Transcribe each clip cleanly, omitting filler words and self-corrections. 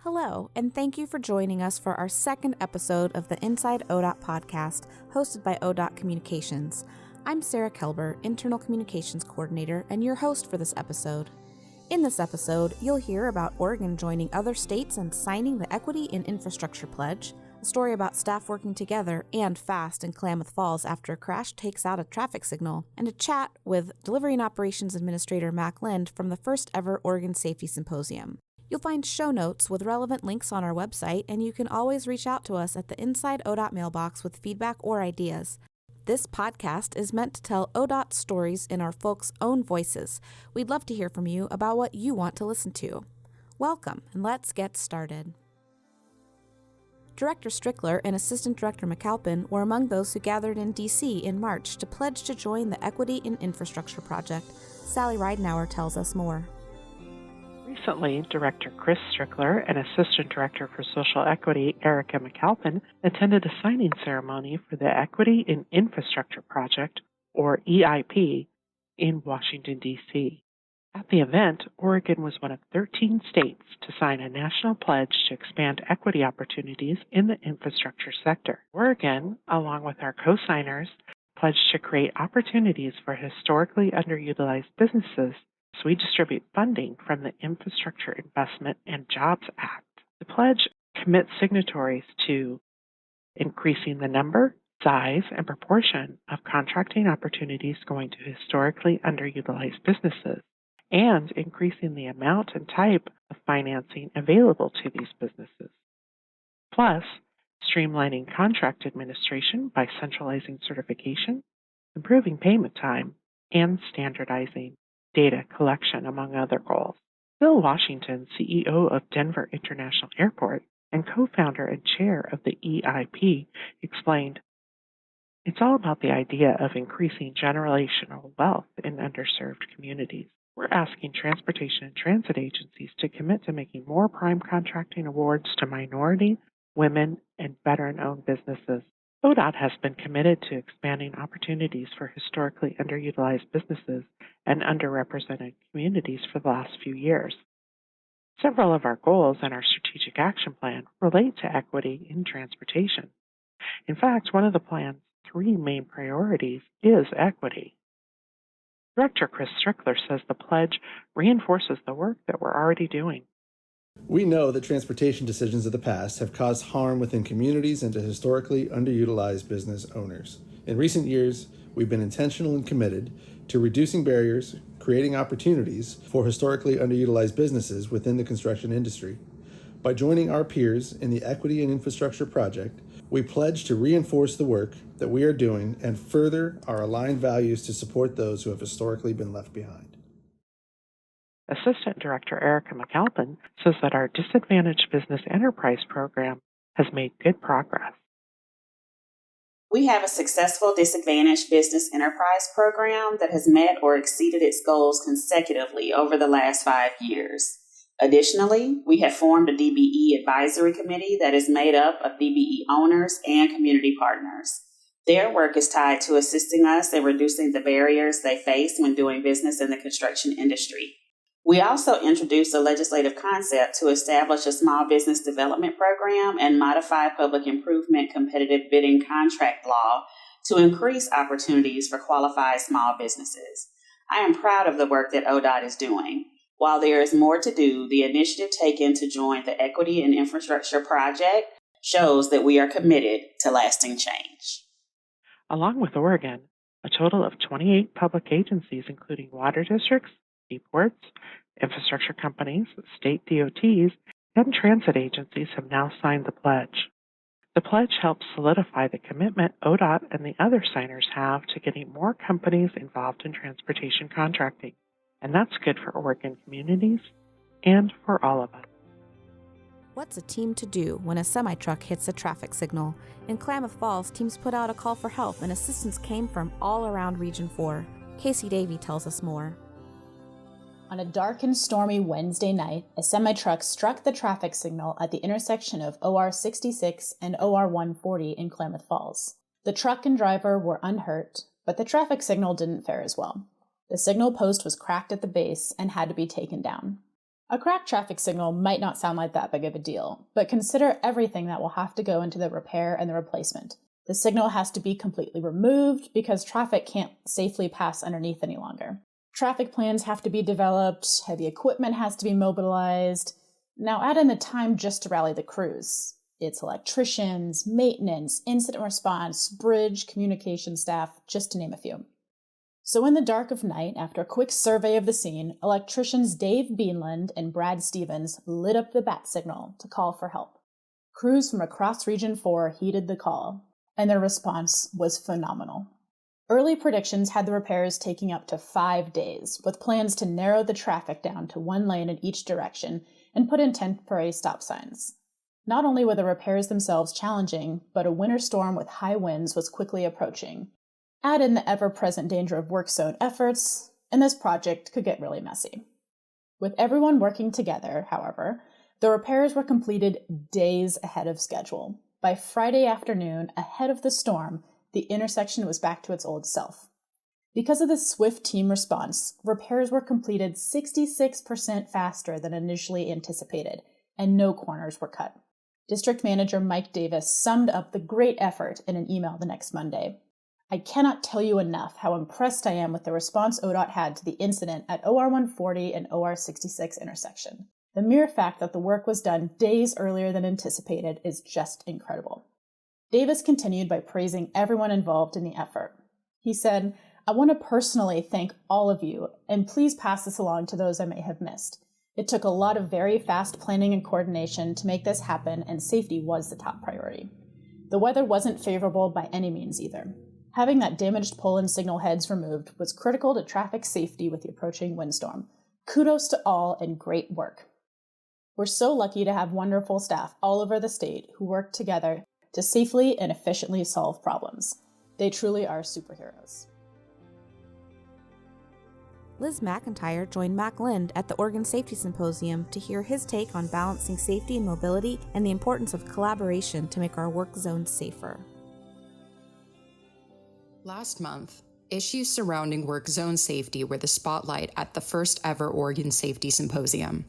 Hello, and thank you for joining us for our second episode of the Inside ODOT podcast, hosted by ODOT Communications. I'm Sarah Kelber, Internal Communications Coordinator, and your host for this episode. In this episode, you'll hear about Oregon joining other states and signing the Equity in Infrastructure Pledge, a story about staff working together and fast in Klamath Falls after a crash takes out a traffic signal, and a chat with Delivery and Operations Administrator Mac Lynde from the first ever Oregon Safety Symposium. You'll find show notes with relevant links on our website, and you can always reach out to us at the Inside ODOT mailbox with feedback or ideas. This podcast is meant to tell ODOT stories in our folks' own voices. We'd love to hear from you about what you want to listen to. Welcome, and let's get started. Director Strickler and Assistant Director McAlpin were among those who gathered in D.C. in March to pledge to join the Equity in Infrastructure Project. Sally Ridenour tells us more. Recently, Director Chris Strickler and Assistant Director for Social Equity Erica McAlpin attended a signing ceremony for the Equity in Infrastructure Project, or EIP, in Washington, D.C. At the event, Oregon was one of 13 states to sign a national pledge to expand equity opportunities in the infrastructure sector. Oregon, along with our co-signers, pledged to create opportunities for historically underutilized businesses. So we distribute funding from the Infrastructure Investment and Jobs Act. The pledge commits signatories to increasing the number, size, and proportion of contracting opportunities going to historically underutilized businesses, and increasing the amount and type of financing available to these businesses. Plus, streamlining contract administration by centralizing certification, improving payment time, and standardizing data collection, among other goals. Bill Washington, CEO of Denver International Airport and co-founder and chair of the EIP, explained, "It's all about the idea of increasing generational wealth in underserved communities. We're asking transportation and transit agencies to commit to making more prime contracting awards to minority, women, and veteran-owned businesses. ODOT has been committed to expanding opportunities for historically underutilized businesses and underrepresented communities for the last few years. Several of our goals in our strategic action plan relate to equity in transportation. In fact, one of the plan's 3 main priorities is equity." Director Chris Strickler says the pledge reinforces the work that we're already doing. We know that transportation decisions of the past have caused harm within communities and to historically underutilized business owners. In recent years, we've been intentional and committed to reducing barriers, creating opportunities for historically underutilized businesses within the construction industry. By joining our peers in the Equity and Infrastructure Project, we pledge to reinforce the work that we are doing and further our aligned values to support those who have historically been left behind. Assistant Director Erica McAlpin says that our Disadvantaged Business Enterprise program has made good progress. We have a successful Disadvantaged Business Enterprise program that has met or exceeded its goals consecutively over the last 5 years. Additionally, we have formed a DBE advisory committee that is made up of DBE owners and community partners. Their work is tied to assisting us in reducing the barriers they face when doing business in the construction industry. We also introduced a legislative concept to establish a small business development program and modify public improvement competitive bidding contract law to increase opportunities for qualified small businesses. I am proud of the work that ODOT is doing. While there is more to do, the initiative taken to join the Equity and Infrastructure Project shows that we are committed to lasting change. Along with Oregon, a total of 28 public agencies, including water districts, seaports, infrastructure companies, state DOTs, and transit agencies have now signed the pledge. The pledge helps solidify the commitment ODOT and the other signers have to getting more companies involved in transportation contracting, and that's good for Oregon communities and for all of us. What's a team to do when a semi-truck hits a traffic signal? In Klamath Falls, teams put out a call for help, and assistance came from all around Region 4. Kacey Davey tells us more. On a dark and stormy Wednesday night, a semi-truck struck the traffic signal at the intersection of OR 66 and OR 140 in Klamath Falls. The truck and driver were unhurt, but the traffic signal didn't fare as well. The signal post was cracked at the base and had to be taken down. A cracked traffic signal might not sound like that big of a deal, but consider everything that will have to go into the repair and the replacement. The signal has to be completely removed because traffic can't safely pass underneath any longer. Traffic plans have to be developed, heavy equipment has to be mobilized. Now add in the time just to rally the crews. It's electricians, maintenance, incident response, bridge, communication staff, just to name a few. So in the dark of night, after a quick survey of the scene, electricians Dave Beanland and Brad Stevens lit up the bat signal to call for help. Crews from across Region 4 heeded the call, and their response was phenomenal. Early predictions had the repairs taking up to 5 days, with plans to narrow the traffic down to 1 lane in each direction and put in temporary stop signs. Not only were the repairs themselves challenging, but a winter storm with high winds was quickly approaching. Add in the ever-present danger of work zone efforts, and this project could get really messy. With everyone working together, however, the repairs were completed days ahead of schedule. By Friday afternoon, ahead of the storm, the intersection was back to its old self. Because of this swift team response, repairs were completed 66% faster than initially anticipated, and no corners were cut. District Manager Mike Davis summed up the great effort in an email the next Monday. I cannot tell you enough how impressed I am with the response ODOT had to the incident at OR 140 and OR 66 intersection. The mere fact that the work was done days earlier than anticipated is just incredible. Davis continued by praising everyone involved in the effort. He said, I want to personally thank all of you, and please pass this along to those I may have missed. It took a lot of very fast planning and coordination to make this happen, and safety was the top priority. The weather wasn't favorable by any means either. Having that damaged pole and signal heads removed was critical to traffic safety with the approaching windstorm. Kudos to all and great work. We're so lucky to have wonderful staff all over the state who work together to safely and efficiently solve problems. They truly are superheroes. Liz McIntire joined Mac Lynde at the Oregon Safety Symposium to hear his take on balancing safety and mobility and the importance of collaboration to make our work zones safer. Last month, issues surrounding work zone safety were the spotlight at the first ever Oregon Safety Symposium.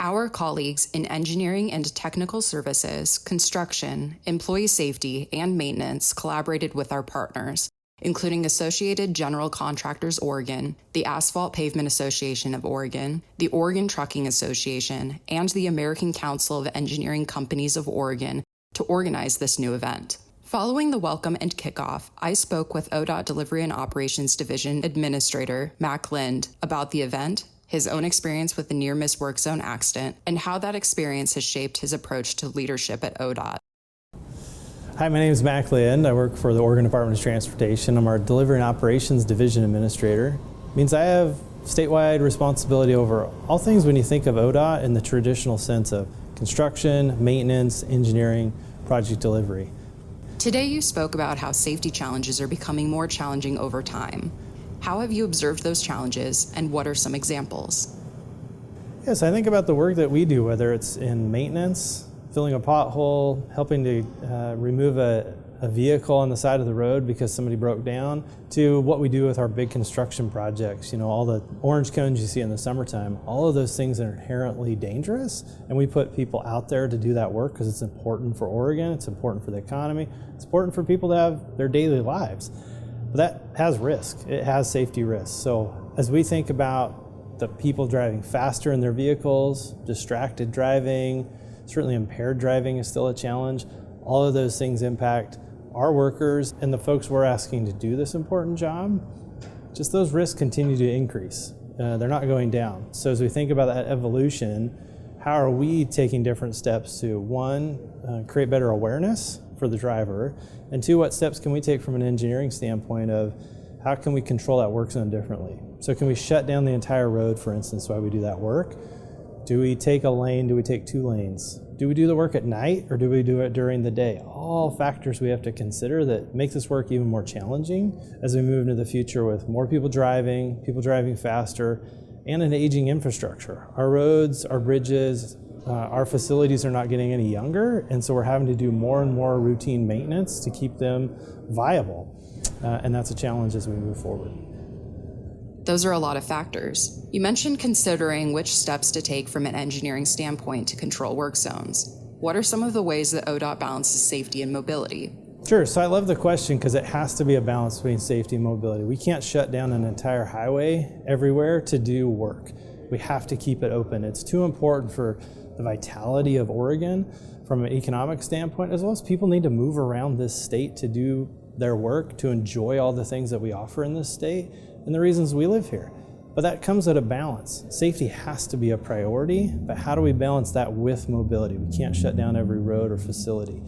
Our colleagues in engineering and technical services, construction, employee safety, and maintenance collaborated with our partners, including Associated General Contractors Oregon, the Asphalt Pavement Association of Oregon, the Oregon Trucking Association, and the American Council of Engineering Companies of Oregon to organize this new event. Following the welcome and kickoff, I spoke with ODOT Delivery and Operations Division Administrator Mac Lynde about the event, his own experience with the near-miss work zone accident, and how that experience has shaped his approach to leadership at ODOT. Hi, my name is Mac Lynde. I work for the Oregon Department of Transportation. I'm our Delivery and Operations Division Administrator. It means I have statewide responsibility over all things when you think of ODOT in the traditional sense of construction, maintenance, engineering, project delivery. Today you spoke about how safety challenges are becoming more challenging over time. How have you observed those challenges, and what are some examples? Yes, I think about the work that we do, whether it's in maintenance, filling a pothole, helping to remove a vehicle on the side of the road because somebody broke down, to what we do with our big construction projects. You know, all the orange cones you see in the summertime, all of those things are inherently dangerous, and we put people out there to do that work because it's important for Oregon, it's important for the economy, it's important for people to have their daily lives. But that has risk, it has safety risks. So as we think about the people driving faster in their vehicles, distracted driving, certainly impaired driving is still a challenge, all of those things impact our workers and the folks we're asking to do this important job. Just those risks continue to increase. They're not going down. So as we think about that evolution, how are we taking different steps to, one, create better awareness for the driver, and two, what steps can we take from an engineering standpoint of how can we control that work zone differently? So can we shut down the entire road, for instance, while we do that work? Do we take a lane? Do we take 2 lanes? Do we do the work at night, or do we do it during the day? All factors we have to consider that make this work even more challenging as we move into the future with more people driving faster, and an aging infrastructure. Our roads, our bridges, our facilities are not getting any younger, and so we're having to do more and more routine maintenance to keep them viable. And that's a challenge as we move forward. Those are a lot of factors. You mentioned considering which steps to take from an engineering standpoint to control work zones. What are some of the ways that ODOT balances safety and mobility? Sure, so I love the question because it has to be a balance between safety and mobility. We can't shut down an entire highway everywhere to do work. We have to keep it open. It's too important for the vitality of Oregon from an economic standpoint, as well as people need to move around this state to do their work, to enjoy all the things that we offer in this state and the reasons we live here. But that comes at a balance. Safety has to be a priority, but how do we balance that with mobility? We can't shut down every road or facility.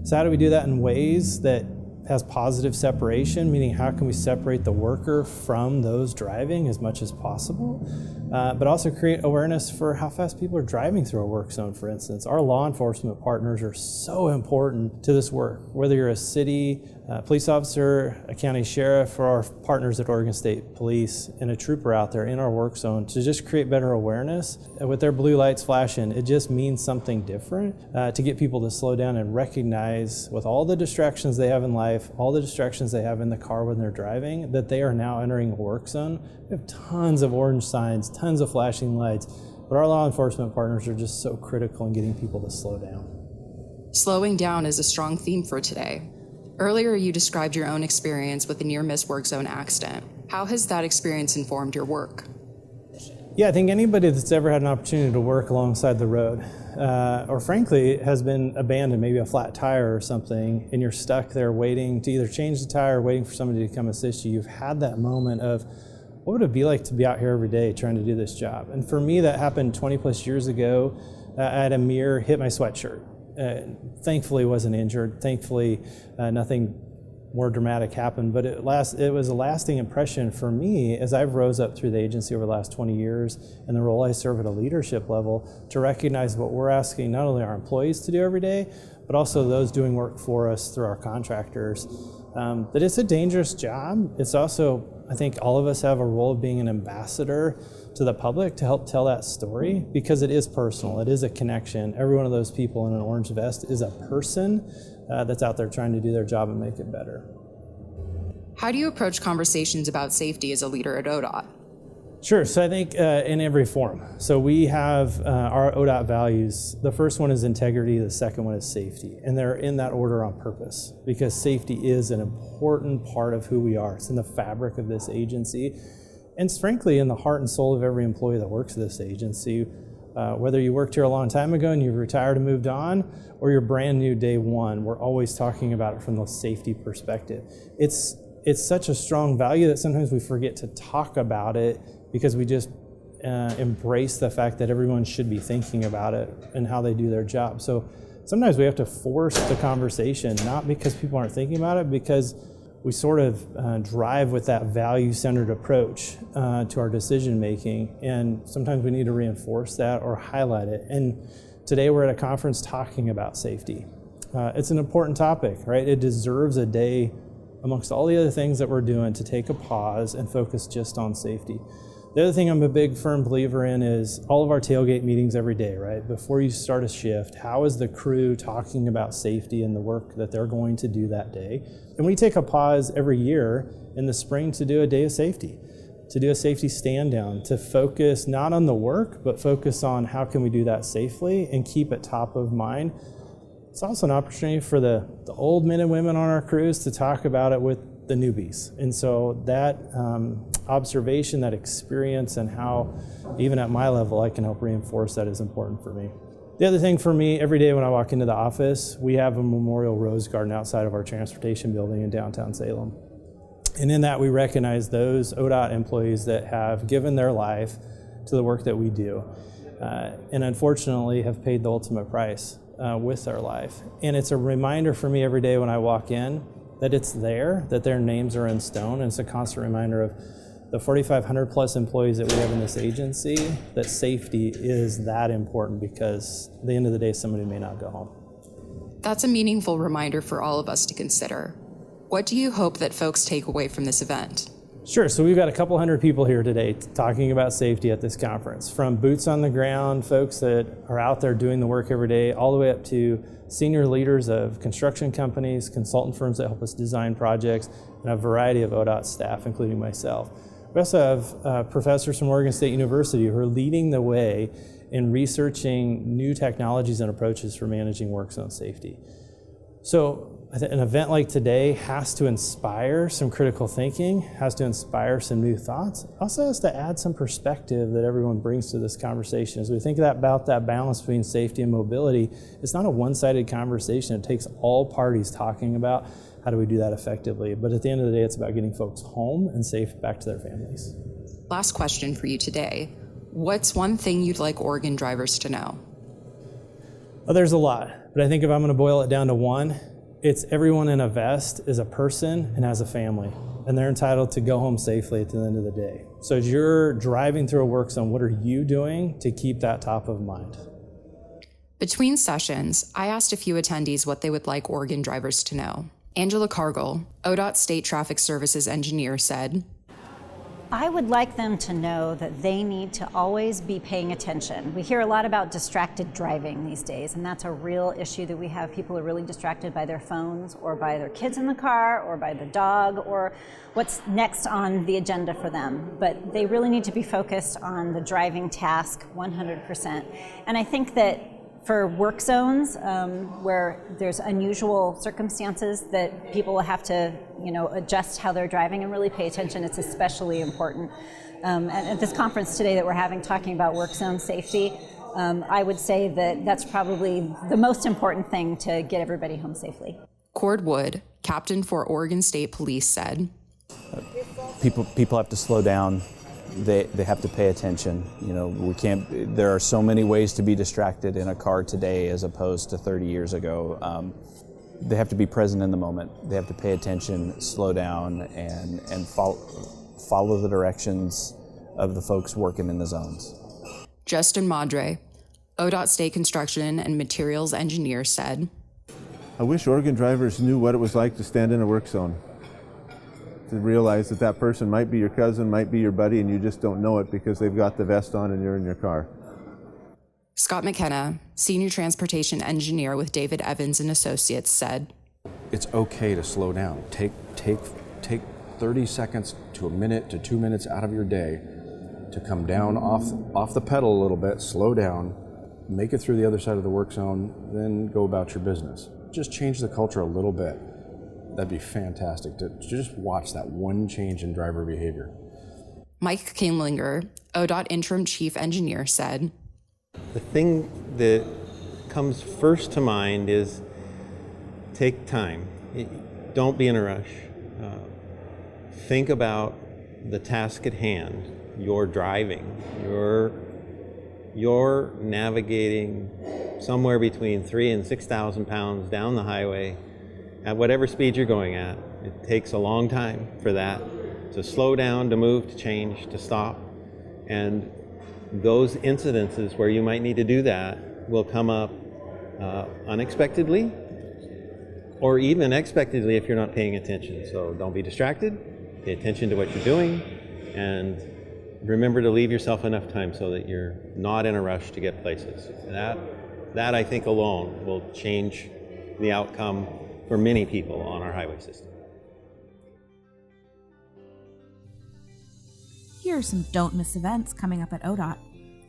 So how do we do that in ways that has positive separation, meaning how can we separate the worker from those driving as much as possible, but also create awareness for how fast people are driving through a work zone, for instance. Our law enforcement partners are so important to this work, whether you're a city police officer, a county sheriff, or our partners at Oregon State Police, and a trooper out there in our work zone to just create better awareness. With their blue lights flashing, it just means something different to get people to slow down and recognize, with all the distractions they have in life, all the distractions they have in the car when they're driving, that they are now entering a work zone. We have tons of orange signs, tons of flashing lights, but our law enforcement partners are just so critical in getting people to slow down. Slowing down is a strong theme for today. Earlier, you described your own experience with a near-miss work zone accident. How has that experience informed your work? Yeah, I think anybody that's ever had an opportunity to work alongside the road, or frankly has been abandoned, maybe a flat tire or something, and you're stuck there waiting to either change the tire or waiting for somebody to come assist you, you've had that moment of, what would it be like to be out here every day trying to do this job? And for me, that happened 20 plus years ago. I had a mirror hit my sweatshirt. Thankfully wasn't injured. Thankfully nothing more dramatic happened, but it was a lasting impression for me as I've rose up through the agency over the last 20 years and the role I serve at a leadership level to recognize what we're asking not only our employees to do every day, but also those doing work for us through our contractors. That it's a dangerous job. It's also, I think all of us have a role of being an ambassador to the public to help tell that story, because it is personal, it is a connection. Every one of those people in an orange vest is a person that's out there trying to do their job and make it better. How do you approach conversations about safety as a leader at ODOT? Sure, so I think in every form. So we have our ODOT values. The first one is integrity, the second one is safety. And they're in that order on purpose, because safety is an important part of who we are. It's in the fabric of this agency. And it's frankly in the heart and soul of every employee that works at this agency. Whether you worked here a long time ago and you've retired and moved on, or you're brand new day one, we're always talking about it from the safety perspective. It's such a strong value that sometimes we forget to talk about it because we just embrace the fact that everyone should be thinking about it and how they do their job. So sometimes we have to force the conversation, not because people aren't thinking about it, because we sort of drive with that value-centered approach to our decision making, and sometimes we need to reinforce that or highlight it. And today we're at a conference talking about safety. It's an important topic, right? It deserves a day amongst all the other things that we're doing to take a pause and focus just on safety. The other thing I'm a big firm believer in is all of our tailgate meetings every day, right? Before you start a shift, how is the crew talking about safety and the work that they're going to do that day? And we take a pause every year in the spring to do a day of safety, to do a safety stand down, to focus not on the work, but focus on how can we do that safely and keep it top of mind. It's also an opportunity for the old men and women on our crews to talk about it with the newbies. And so that observation, that experience, and how even at my level I can help reinforce that is important for me. The other thing for me, every day when I walk into the office, we have a memorial rose garden outside of our transportation building in downtown Salem. And in that we recognize those ODOT employees that have given their life to the work that we do, and unfortunately have paid the ultimate price with their life. And it's a reminder for me every day when I walk in that it's there, that their names are in stone, and it's a constant reminder of the 4,500 plus employees that we have in this agency, that safety is that important, because at the end of the day, somebody may not go home. That's a meaningful reminder for all of us to consider. What do you hope that folks take away from this event? Sure, so we've got a couple hundred people here today talking about safety at this conference, from boots on the ground, folks that are out there doing the work every day, all the way up to senior leaders of construction companies, consultant firms that help us design projects, and a variety of ODOT staff, including myself. We also have professors from Oregon State University who are leading the way in researching new technologies and approaches for managing work zone safety. So an event like today has to inspire some critical thinking, has to inspire some new thoughts, also has to add some perspective that everyone brings to this conversation. As we think about that balance between safety and mobility, it's not a one-sided conversation. It takes all parties talking about how do we do that effectively. But at the end of the day, it's about getting folks home and safe back to their families. Last question for you today. What's one thing you'd like Oregon drivers to know? Well, there's a lot, but I think if I'm going to boil it down to one, it's everyone in a vest is a person and has a family, and they're entitled to go home safely at the end of the day. So as you're driving through a work zone, what are you doing to keep that top of mind? Between sessions, I asked a few attendees what they would like Oregon drivers to know. Angela Cargill, ODOT State Traffic Services Engineer, said, I would like them to know that they need to always be paying attention. We hear a lot about distracted driving these days, and that's a real issue that we have. People are really distracted by their phones or by their kids in the car or by the dog or what's next on the agenda for them. But they really need to be focused on the driving task 100%. And I think that for work zones where there's unusual circumstances that people will have to, adjust how they're driving and really pay attention, it's especially important. And at this conference today that we're having talking about work zone safety, I would say that that's probably the most important thing to get everybody home safely. Cord Wood, captain for Oregon State Police, said, People have to slow down. They have to pay attention. We can't. There are so many ways to be distracted in a car today as opposed to 30 years ago. They have to be present in the moment. They have to pay attention, slow down, and follow the directions of the folks working in the zones. Justin Madre, ODOT State Construction and Materials Engineer, said, I wish Oregon drivers knew what it was like to stand in a work zone. To realize that person might be your cousin, might be your buddy, and you just don't know it because they've got the vest on and you're in your car. Scott McKenna, Senior Transportation Engineer with David Evans and Associates, said, it's okay to slow down. Take 30 seconds to a minute to 2 minutes out of your day to come down off the pedal a little bit, slow down, make it through the other side of the work zone, then go about your business. Just change the culture a little bit. That'd be fantastic to just watch that one change in driver behavior. Mike Kainlinger, ODOT Interim Chief Engineer, said, the thing that comes first to mind is take time. Don't be in a rush. Think about the task at hand. You're driving. You're navigating somewhere between 3,000 and 6,000 pounds down the highway at whatever speed you're going at. It takes a long time for that to slow down, to move, to change, to stop. And those incidences where you might need to do that will come up unexpectedly or even expectedly if you're not paying attention. So don't be distracted, pay attention to what you're doing, and remember to leave yourself enough time so that you're not in a rush to get places. That I think alone will change the outcome for many people on our highway system. Here are some don't miss events coming up at ODOT.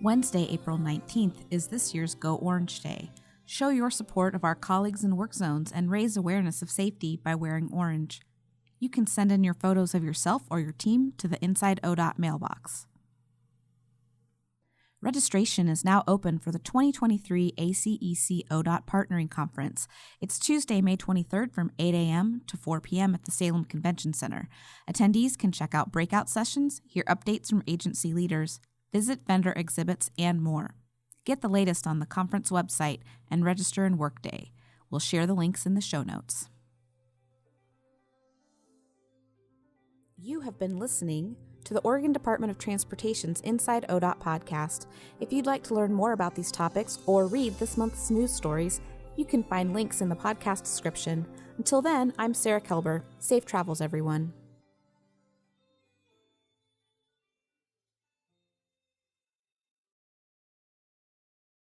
Wednesday, April 19th is this year's Go Orange Day. Show your support of our colleagues in work zones and raise awareness of safety by wearing orange. You can send in your photos of yourself or your team to the Inside ODOT mailbox. Registration is now open for the 2023 ACEC ODOT Partnering Conference. It's Tuesday, May 23rd from 8 a.m. to 4 p.m. at the Salem Convention Center. Attendees can check out breakout sessions, hear updates from agency leaders, visit vendor exhibits, and more. Get the latest on the conference website and register in Workday. We'll share the links in the show notes. You have been listening to the Oregon Department of Transportation's Inside ODOT podcast. If you'd like to learn more about these topics or read this month's news stories, you can find links in the podcast description. Until then, I'm Sarah Kelber. Safe travels, everyone.